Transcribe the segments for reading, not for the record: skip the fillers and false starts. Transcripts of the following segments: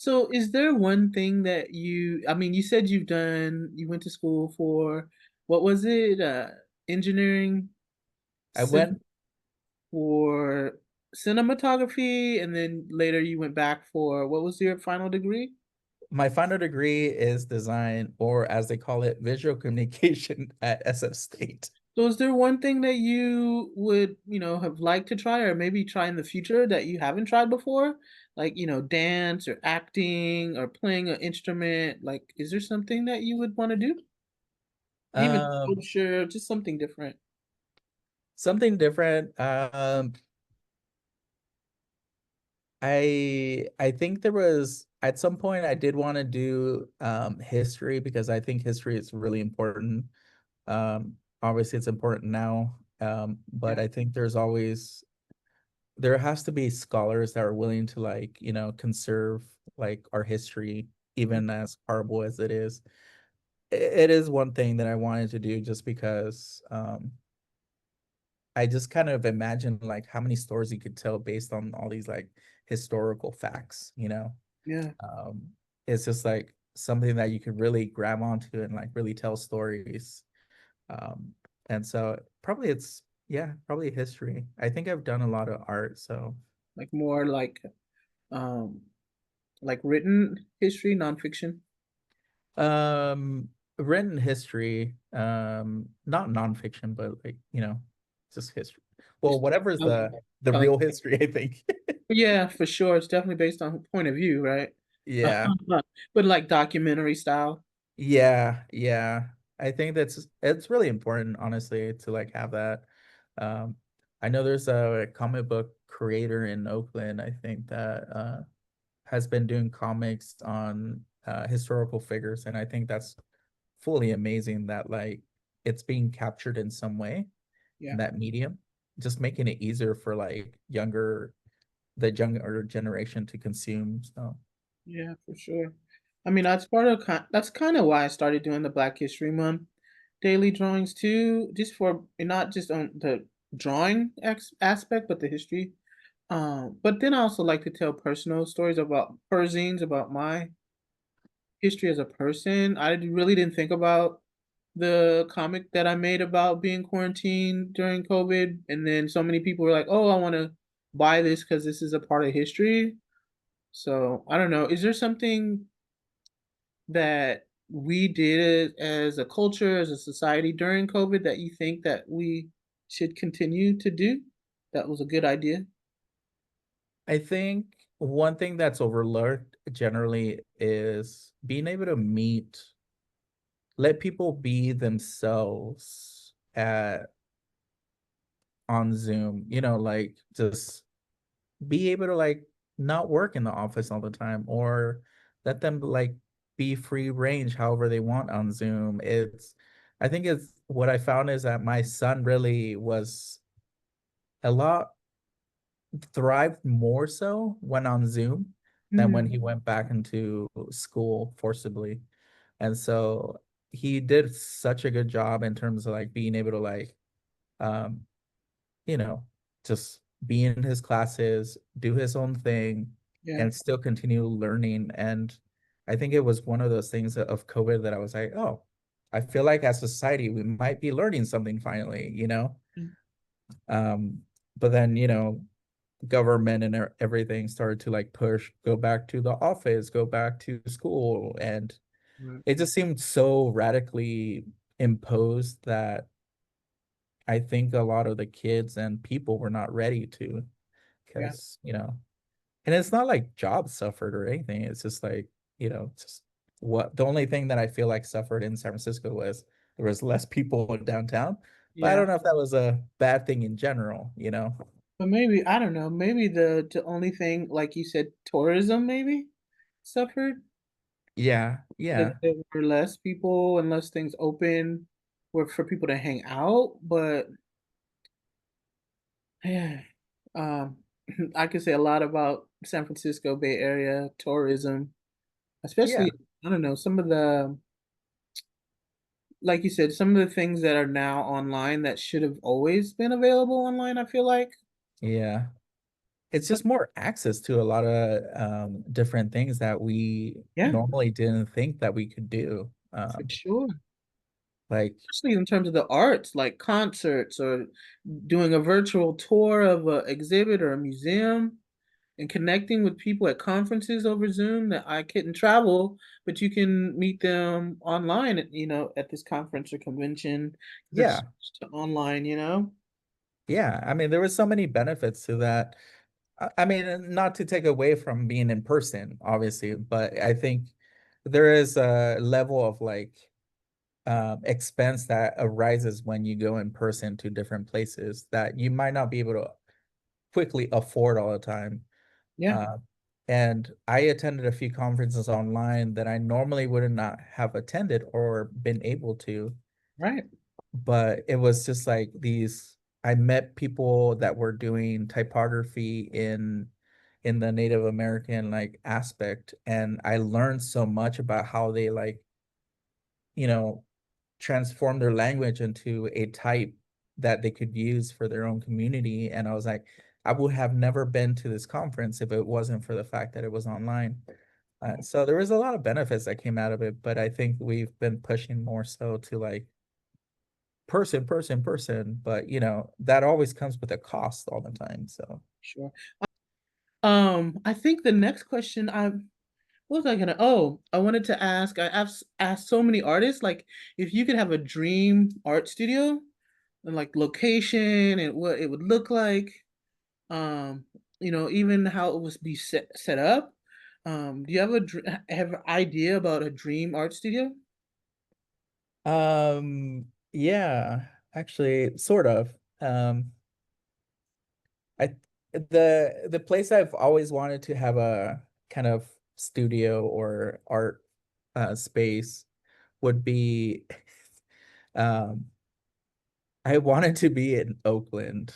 So is there one thing that I mean, you said you went to school for, what was it? Engineering, I civ went, for cinematography, and then later you went back for, what was your final degree? my final degree is design, or as they call it, visual communication at SF State. So is there one thing that you would, have liked to try or maybe try in the future that you haven't tried before? Like, dance or acting or playing an instrument. Like, is there something that you would want to do? Even Um, sculpture, just something different. Something different. I think there was at some point I did want to do history because I think history is really important. Obviously it's important now. But Yeah. I think there has to be scholars that are willing to like, conserve like our history, Yeah. even as horrible as it is. It is one thing that I wanted to do just because I just kind of imagine like how many stories you could tell based on all these like historical facts. Yeah. Um, it's just like something that you could really grab onto and like really tell stories. Um, and so probably yeah, probably history. I think I've done a lot of art, so Like more um like written history, nonfiction. um written history, not nonfiction, but like, just history. Well, Just whatever is oh, the oh, real history, I think. yeah, for sure. It's definitely based on point of view, right? Yeah. But like documentary style. Yeah, yeah. I think it's really important, honestly, to like have that. Um, I know there's a comic book creator in Oakland, I think that has been doing comics on historical figures, and I think that's fully amazing that like it's being captured in some way in Yeah. that medium, just making it easier for like the younger generation to consume. So Yeah, for sure. I mean, that's kind of why I started doing the Black History Month daily drawings too, just for not just on the drawing aspect, but the history. But then I also like to tell personal stories about Perzines, about my history as a person. I really didn't think about the comic that I made about being quarantined during COVID, and then so many people were like, "Oh, I want to buy this because this is a part of history." So I don't know. Is there something that we did as a culture, as a society during COVID that you think that we should continue to do? That was a good idea. I think one thing that's overlooked generally is being able to let people be themselves at on Zoom, like just be able to like not work in the office all the time or let them like be free range however they want on Zoom. I think it's what I found is that my son really was a lot thrived more so when on Zoom than when Mhm. he went back into school forcibly. And so he did such a good job in terms of like being able to like um, you know, just be in his classes, do his own thing, Yeah, and still continue learning. And I think it was one of those things of COVID that I was like, oh, I feel like as a society we might be learning something finally. mm, Um, but then, government and everything started to like push, go back to the office, go back to school, and right. it just seemed so radically imposed that I think a lot of the kids and people were not ready to, Yeah, because and it's not like jobs suffered or anything. It's just like, just what the only thing that I feel like suffered in San Francisco was there was less people downtown. But I yeah. don't know if that was a bad thing in general. But maybe I don't know. Maybe the only thing, like you said, tourism maybe suffered Yeah, because yeah, there were less people and less things open were for people to hang out. But yeah, um, I could say a lot about San Francisco Bay Area tourism, yeah, especially I don't know some of the, like you said, some of the things that are now online that should have always been available online. I feel like yeah. it's just more access to a lot of different things that we Yeah, normally didn't think that we could do. for sure. Like Especially in terms of the arts, like concerts or doing a virtual tour of an exhibit or a museum and connecting with people at conferences over Zoom that I couldn't travel, but you can meet them online at, at this conference or convention that's yeah, online, you know? yeah. I mean, there was so many benefits to that. I mean, not to take away from being in person, obviously, but I think there is a level of like expense that arises when you go in person to different places that you might not be able to quickly afford all the time. Yeah, Uh, and I attended a few conferences online that I normally would not have attended or been able to, right. but it was just like these, I met people that were doing typography in the Native American like aspect, and I learned so much about how they like, you know, transform their language into a type that they could use for their own community. And I was like, I would have never been to this conference if it wasn't for the fact that it was online. So there was a lot of benefits that came out of it, but I think we've been pushing more so to like person. But that always comes with a cost all the time. So Sure. I think the next question what was I gonna? Oh, I wanted to ask. I've asked so many artists, like, if you could have a dream art studio and like location and what it would look like, um, even how it was be set up. Do you have have an idea about a dream art studio? yeah, actually sort of. I the place I've always wanted to have a kind of studio or art space would be um I wanted to be in Oakland.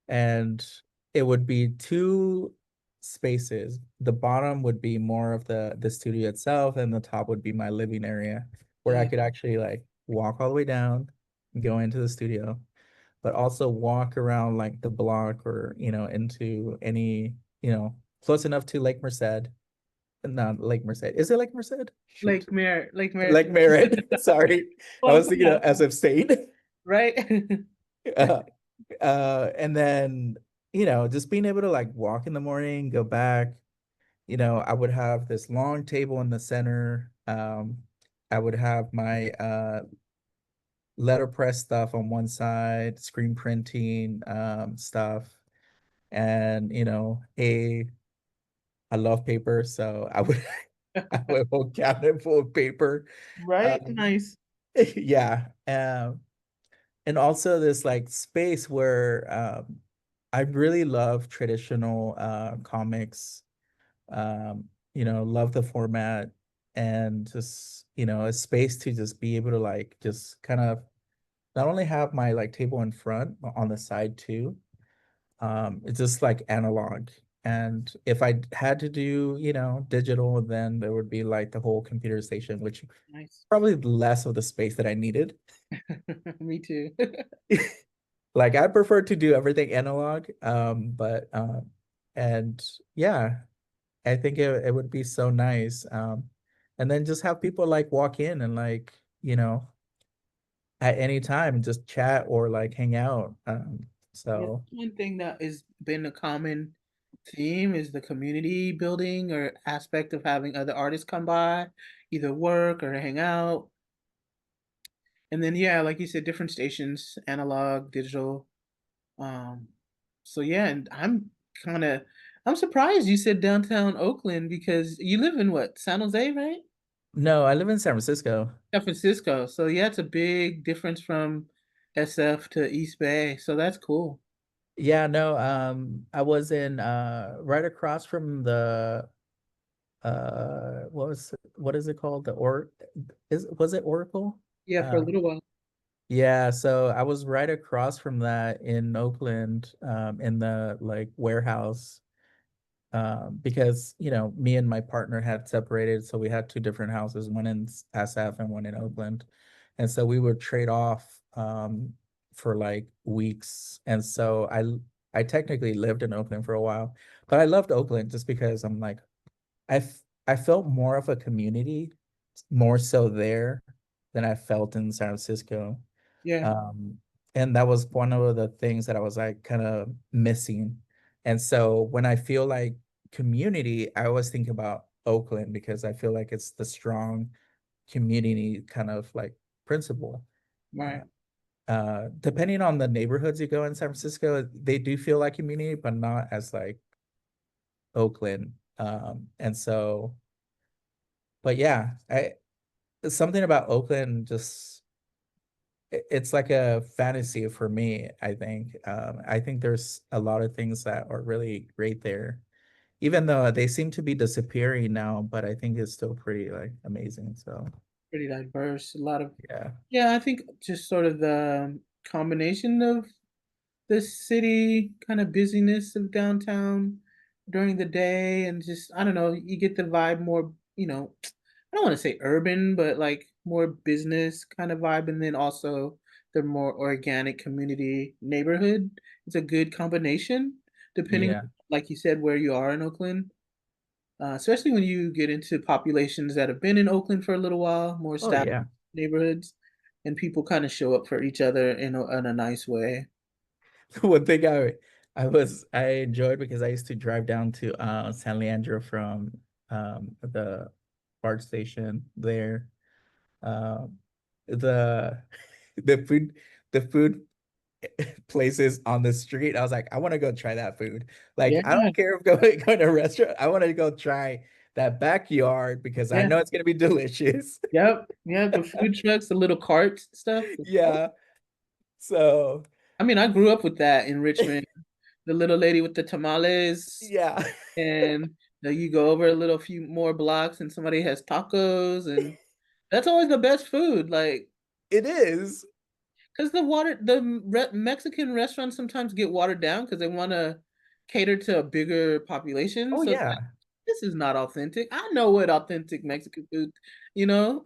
And it would be two spaces. The bottom would be more of the studio itself, and the top would be my living area where I Yeah, could actually like walk all the way down, go into the studio, but also walk around like the block or into any close enough to Lake Merced. Not Lake Merced. Is it Lake Merced? Shoot. Lake Merritt, Lake Merritt. Sorry. I close was thinking enough, as of state. right? uh, and then just being able to like walk in the morning, go back. I would have this long table in the center. I would have my letterpress stuff on one side, screen printing stuff, and I love paper, so I would I have a whole cabinet full of paper. Right? Um, Nice. yeah. And also this like space where I really love traditional comics. Love the format and just a space to just be able to like just kind of not only have my like table in front but on the side too. It's just like analog. And if I had to do digital, then there would be like the whole computer station, which Nice. probably less of the space that I needed. Me too. Like I prefer to do everything analog, but and yeah, I think it would be so nice. And then just have people like walk in and like, at any time just chat or like hang out. Yeah, So that's one thing that has been a common theme is the community building or aspect of having other artists come by, either work or hang out. And then yeah, like you said, different stations, analog, digital. Um, so yeah, and I'm surprised you said downtown Oakland because you live in what, San Jose, right? no, I live in San Francisco. San Francisco. So yeah, it's a big difference from SF to East Bay. So that's cool. Yeah, no, I was in right across from the what is it called? The or is was it Oracle? Yeah, for a Uh little while. yeah, so I was right across from that in Oakland, in the like warehouse, because me and my partner had separated, so we had two different houses, one in SF and one in Oakland, and so we would trade off for like weeks, and so I I technically lived in Oakland for a while, but I loved Oakland just because I'm like I felt more of a community more so there than I felt in San Francisco. Yeah, Um, and that was one of the things that I was like kind of missing. And so when I feel like community, I always think about Oakland because I feel like it's the strong community kind of like principle. right. Depending on the neighborhoods you go in San Francisco, they do feel like community, but not as like Oakland. And so, but yeah, I something about Oakland just it's like a fantasy for me, I think. I think there's a lot of things that are really great there, even though they seem to be disappearing now, but I think it's still pretty like amazing. So Pretty diverse. A lot of, yeah, yeah, I think just sort of the combination of the city kind of busyness of downtown during the day, and just, I don't know, you get the vibe more, I don't want to say urban, but like more business kind of vibe, and then also the more organic community neighborhood. It's a good combination, depending, yeah. like you said, where you are in Oakland. Especially when you get into populations that have been in Oakland for a little while, more Oh established yeah. neighborhoods, and people kind of show up for each other in a nice way. One thing I enjoyed because I used to drive down to San Leandro from the BART station there. Um, the the food the food places on the street. I was like, I want to go try that food. Like, Yeah, I don't care if going to a restaurant. I want to go try that backyard because I yeah, know it's gonna be delicious. yep, yeah. The food trucks, the little carts stuff. Yeah. So I mean, I grew up with that in Richmond. The little lady with the tamales, yeah, and you go over a little few more blocks, and somebody has tacos, and that's always the best food. Like, it is. because the Mexican restaurants sometimes get watered down because they want to cater to a bigger population. Oh So it's like, yeah. this is not authentic. I know what authentic Mexican food, you know,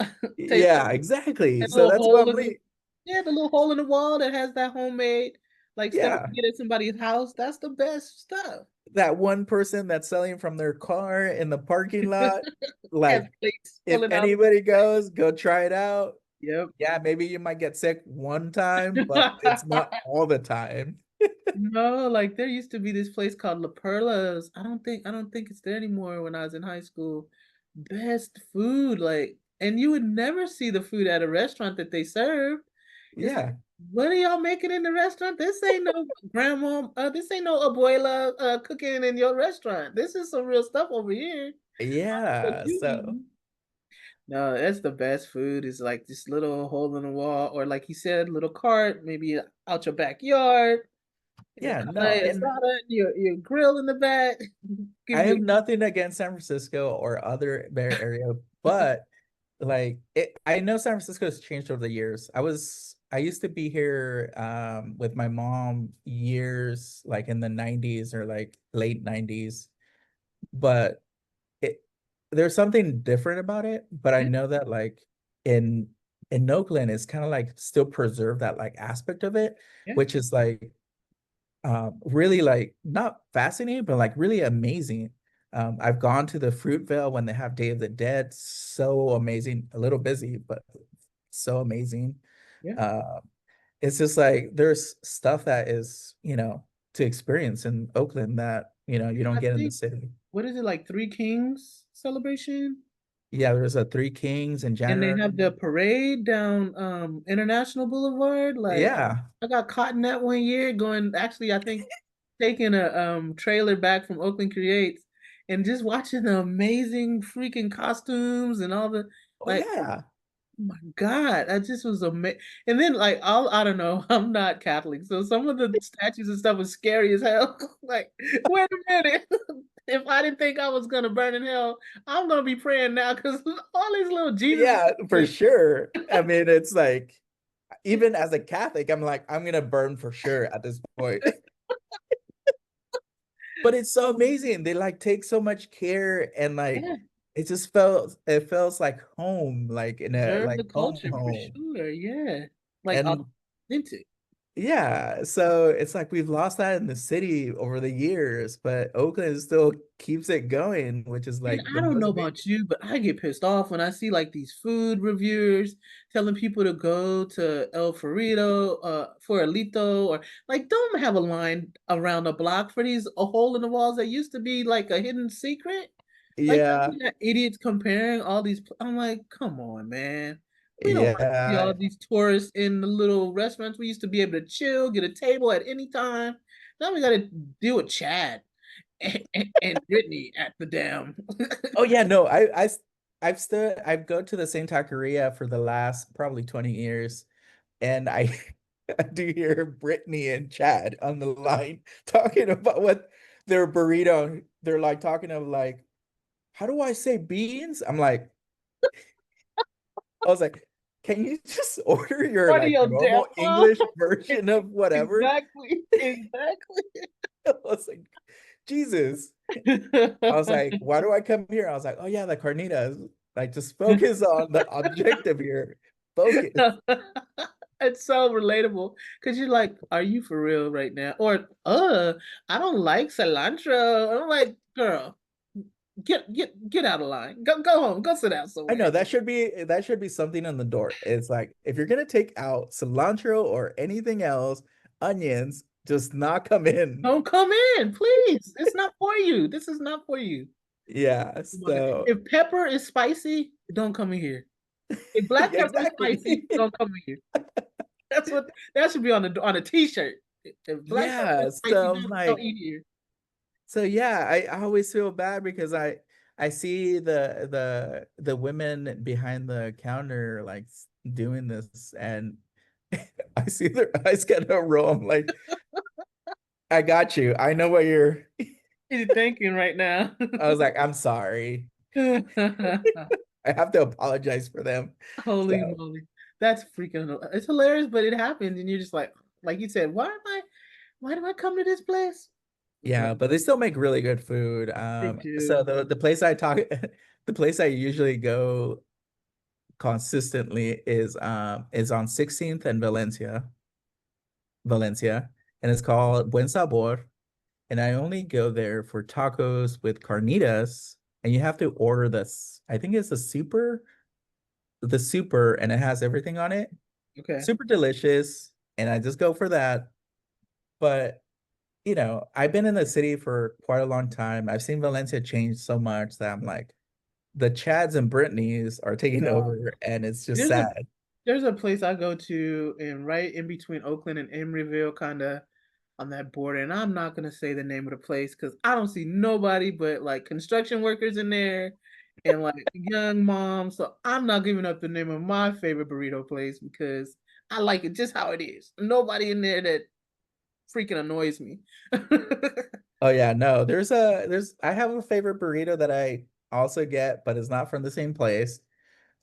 tastes like. Yeah, exactly. That So little that's what hole I'm in the like. Yeah, the little hole in the wall that has that homemade like stuff Yeah. you get at somebody's house. That's the best stuff. That one person that's selling from their car in the parking lot. Has Like, plates if pulling out. anybody goes, go try it out. Yep. Yeah, maybe you might get sick one time, but it's not all the time. No, like there used to be this place called La Perla's. I don't think it's there anymore when I was in high school. Best food, like, and you would never see the food at a restaurant that they serve. It's like, Yeah. what are y'all making in the restaurant? This ain't no grandma, this ain't no abuela cooking in your restaurant. This is some real stuff over here. What Yeah. you So eating? No, that's the best food is like this little hole in the wall, or like you said, little cart, maybe out your backyard, your yeah, carne no, and asada, your grill in the back. I Give have you, nothing against San Francisco or other Bay Area, but like I know San Francisco has changed over the years. I used to be here with my mom years like in the 90s or like late 90s, but it there's something different about it, but I yeah, know that like in in Oakland it's kind of like still preserve that like aspect of it, yeah, which is like really like not fascinating, but like really amazing. I've gone to the Fruitvale when they have Day of the Dead. So amazing. A little busy, but so amazing. yeah. Uh, it's just like there's stuff that is, to experience in Oakland that, you don't I get in the think, city. what is it, like Three Kings celebration? Yeah, there's a Three Kings in And they January. have the parade down International Boulevard. Like, Yeah. I got caught in that one year going, actually, I think taking a trailer back from Oakland Creates and just watching the amazing freaking costumes and all the, Oh like, yeah. oh my God, I just was amazing. And then like I don't know, I'm not Catholic, so some of the statues and stuff was scary as hell. Like, wait a minute. If I didn't think I was gonna burn in hell, I'm gonna be praying now because all these little Jesus. Yeah, for sure. I mean, it's like even as a Catholic, I'm like, I'm gonna burn for sure at this point. But it's so amazing. They like take so much care and like Yeah, it feels like home, like in a preserve like the home culture for home. sure. Yeah, like And authentic. Yeah, so it's like we've lost that in the city over the years, but Oakland still keeps it going, which is And like the I don't most know amazing. about you, but I get pissed off when I see like these food reviewers telling people to go to El Ferrito, for Alito, or like don't have a line around the block for these a hole in the walls that used to be like a hidden secret. Like Yeah, you got idiots comparing all these. I'm like, come on, man. We don't want to see yeah. all these tourists in the little restaurants. We used to be able to chill, get a table at any time. Now we got to deal with Chad and Brittany at the dam. Oh yeah, no, I've still I've go to the same taqueria for the last probably 20 years, and I I do hear Brittany and Chad on the line talking about what their burrito, they're like talking of like, how do I say beans? I'm like, I was like, can you just order your What are like your damn normal English version of whatever? Exactly, exactly. I was like, Jesus. I was like, why do I come here? I was like, oh yeah, the carnitas. Like, just focus on the objective here. Focus. It's so relatable because you're like, are you for real right now? Or, I don't like cilantro. I'm like, girl, get out of line. Go home. Go sit down I somewhere. know that should be something on the door. It's like if you're gonna take out cilantro or anything else, onions, just not come in. Don't come in, please. It's not for you. This is not for you. Yeah, Oh my God. so If pepper is spicy, don't come in here. If black yeah, pepper is exactly. spicy, don't come in here. That's what that should be on a t-shirt. If black pepper Yeah, is spicy, so I'm don't like, eat here. so yeah, I always feel bad because I see the women behind the counter like doing this, and I see their eyes kind of roll. I'm like, I got you. I know what you're. What are you thinking right now? I was like, I'm sorry. I have to apologize for them. Holy So moly. That's freaking it's hilarious, but it happens and you're just like you said, why do I come to this place? But yeah, but they still make really good food. they So do. the place I talk, the place I usually go consistently is on 16th and Valencia, and it's called Buen Sabor. And I only go there for tacos with carnitas, and you have to order this. I think it's the super, and it has everything on it. Okay. Super delicious, and I just go for that. But I've been in the city for quite a long time. I've seen Valencia change so much that I'm like, the Chads and Brittany's are taking No. over, and it's just There's a sad. there's a place I go to in right in between Oakland and Emeryville, kind of on that border. And I'm not gonna say the name of the place because I don't see nobody but like construction workers in there and like young moms. So I'm not giving up the name of my favorite burrito place because I like it just how it is. Nobody in there that freaking annoys me. Oh yeah, no, there's I have a favorite burrito that I also get, but it's not from the same place.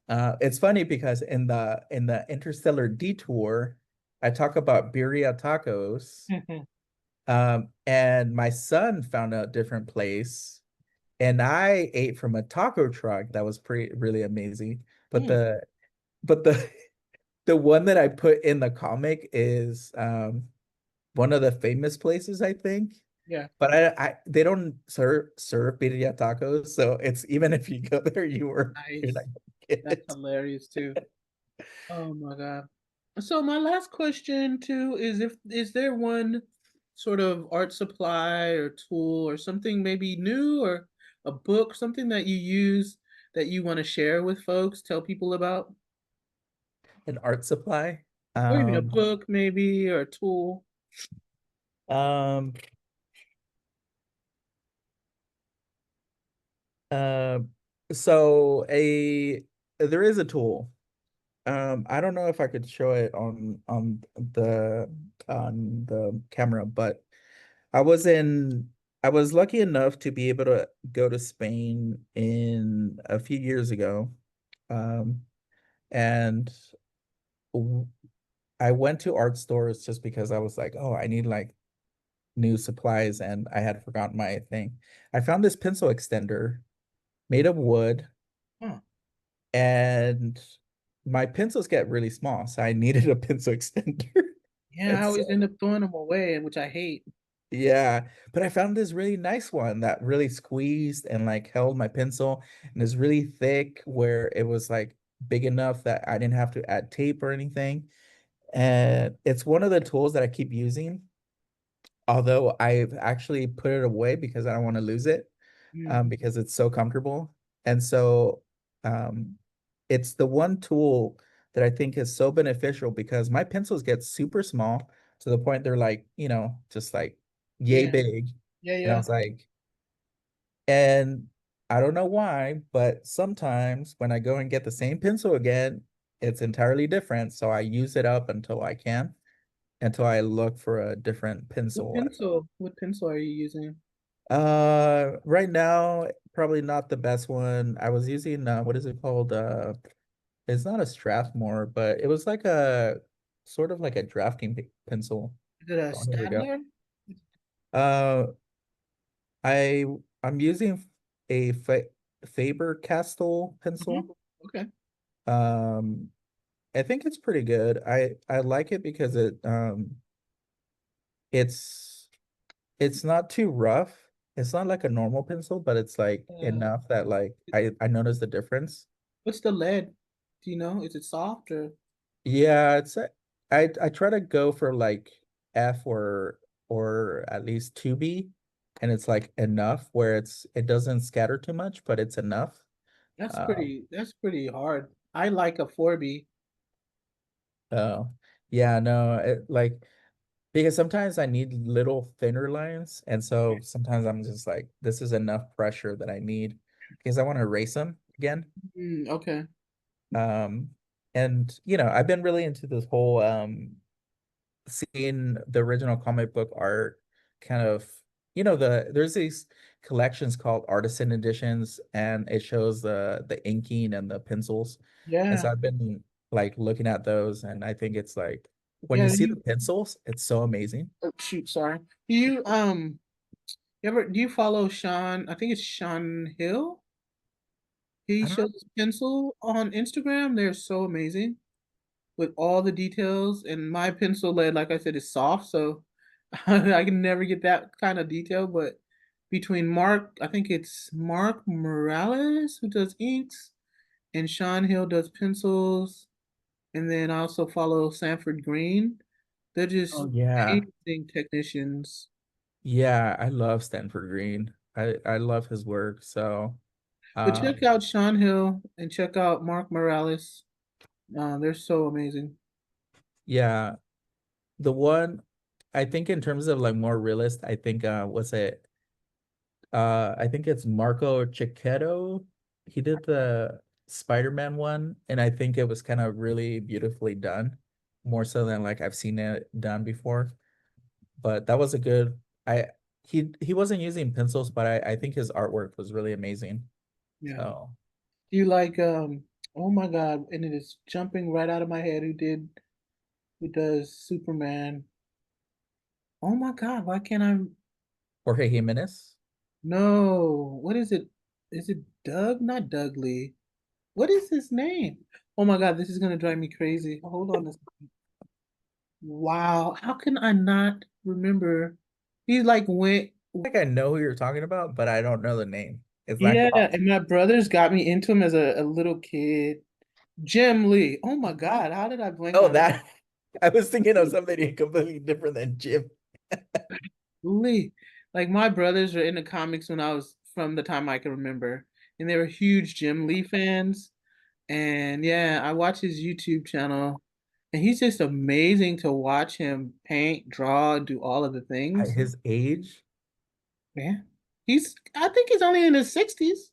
It's funny because in the Interstellar Detour, I talk about birria tacos. And my son found a different place, and I ate from a taco truck that was pretty really amazing. But Hmm, the the one that I put in the comic is one of the famous places, I think. yeah, But I they don't serve birria tacos, so it's even if you go there, you're not nice. gonna get That's it. hilarious too. Oh my God. So my last question too is if is there one sort of art supply or tool or something maybe new or a book, something that you use that you want to share with folks, tell people about? An art supply. Or even a Um, book maybe or a tool. um, uh, so a there is a tool. I don't know if I could show it on the camera, but I was in I was lucky enough to be able to go to Spain in a few years ago. Um, and w- I went to art stores just because I was like, oh, I need like new supplies, and I had forgotten my thing. I found this pencil extender made of wood, Huh. and my pencils get really small, so I needed a pencil extender. Yeah, I It's always end up throwing them away, which I hate. yeah, but I found this really nice one that really squeezed and like held my pencil and is really thick where it was like big enough that I didn't have to add tape or anything. And it's one of the tools that I keep using, although I've actually put it away because I don't want to lose it, Mm. because it's so comfortable. And so um, it's the one tool that I think is so beneficial because my pencils get super small to the point they're like, just like yay Yeah, big. yeah, And I yeah. was like, and I don't know why, but sometimes when I go and get the same pencil again, it's entirely different. So I use it up until I look for a different pencil. What pencil are you using? Right now, probably not the best one. I was using what is it called? It's not a Strathmore, but it was like a sort of like a drafting pencil. Is it a Oh, here we go. Stadler? Uh, I I'm using a Faber-Castell pencil. Hmm. Okay. Um, I think it's pretty good. I like it because it's it's not too rough. It's not like a normal pencil, but it's like Uh, enough that like I notice the difference. what's the lead? Do you know? Is it soft or? Yeah, I try to go for like F or at least 2B, and it's like enough where it doesn't scatter too much, but it's enough. Um, That's pretty hard. I like a 4B. oh yeah, no, like because sometimes I need little thinner lines, and so sometimes I'm just like, this is enough pressure that I need because I want to erase them again. Mm, okay. Um, and I've been really into this whole seeing the original comic book art kind of, there's these collections called artisan editions, and it shows the inking and the pencils. And so Yeah. I've been like looking at those, and I think it's like when you Yeah, see the pencils, it's so amazing. oh, shoot, sorry. Do you follow Sean? I think it's Sean Hill. He I don't know. shows his pencil on Instagram. They're so amazing with all the details. And my pencil lead, like I said, is soft, so I can never get that kind of detail. But between I think it's Mark Morales who does inks, and Sean Hill does pencils. And then I also follow Sanford Green. They're Oh just yeah. amazing technicians. Yeah, I love Stanford Green. I love his work. So But check um out Sean Hill and check out Mark Morales. They're so amazing. yeah, the one I think in terms of like more realist, I think what's it? I think it's Marco Cicchetto. He did the Spider-Man one, and I think it was kind of really beautifully done, more so than like I've seen it done before. But that was a good. I he wasn't using pencils, but I think his artwork was really amazing. Yeah. So Do you like oh my God, and it is jumping right out of my head who does Superman. Oh my God, why can't I Jorge Jimenez. no, what is it? Is it Doug? Not Doug Lee. What is his name? Oh my God, this is gonna drive me crazy. Hold on a second. Wow, how can I not remember? He's like went I think I know who you're talking about, but I don't know the name. It's that yeah, common. and my brothers got me into him as a little kid. Jim Lee. Oh my God, how did I blank Oh, on that I was thinking of somebody completely different than Jim. Lee? Like my brothers were into comics when I was from the time I can remember, and they were huge Jim Lee fans. And yeah, I watch his YouTube channel, and he's just amazing to watch him paint, draw, do all of the At things. his age, Yeah, I think he's only in his 60s.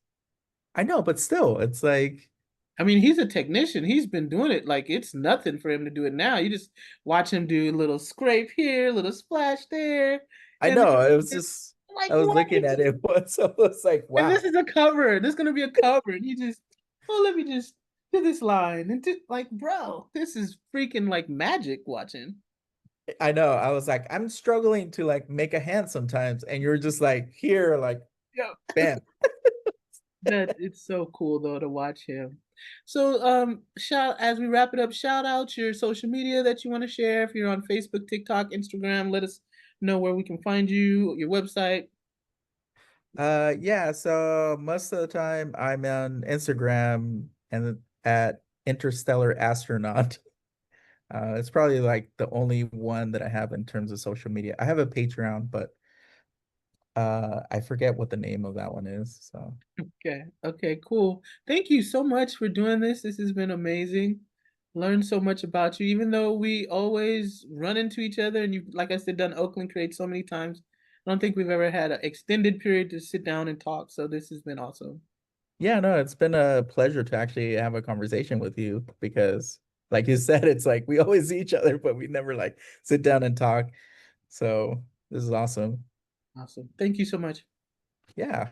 I know, but still, it's like I mean, he's a technician. He's been doing it like it's nothing for him to do it now. You just watch him do a little scrape here, a little splash there, I and know. It was then just like I was what? looking at it once. So I was like, And this wow. is a cover. This is gonna be a cover, and he just, oh, let me just do this line and do like, bro, this is freaking like magic watching. I know. I was like, I'm struggling to like make a hand sometimes, and you're just like here, like Yeah, bam. That it's so cool though to watch him. So shout as we wrap it up, shout out your social media that you want to share. If you're on Facebook, TikTok, Instagram, let us know where we can find you, your website. Yeah, so most of the time I'm on Instagram and at Interstellar Astronaut. It's probably like the only one that I have in terms of social media. I have a Patreon, but I forget what the name of that one is. So Okay. Okay, cool. Thank you so much for doing this. This has been amazing. Learned so much about you, even though we always run into each other and you've, like I said, done Oakland Crate so many times. I don't think we've ever had an extended period to sit down and talk. So this has been awesome. yeah, no, it's been a pleasure to actually have a conversation with you because like you said, it's like we always see each other, but we never like sit down and talk. So this is awesome. Awesome. Thank you so much. Yeah.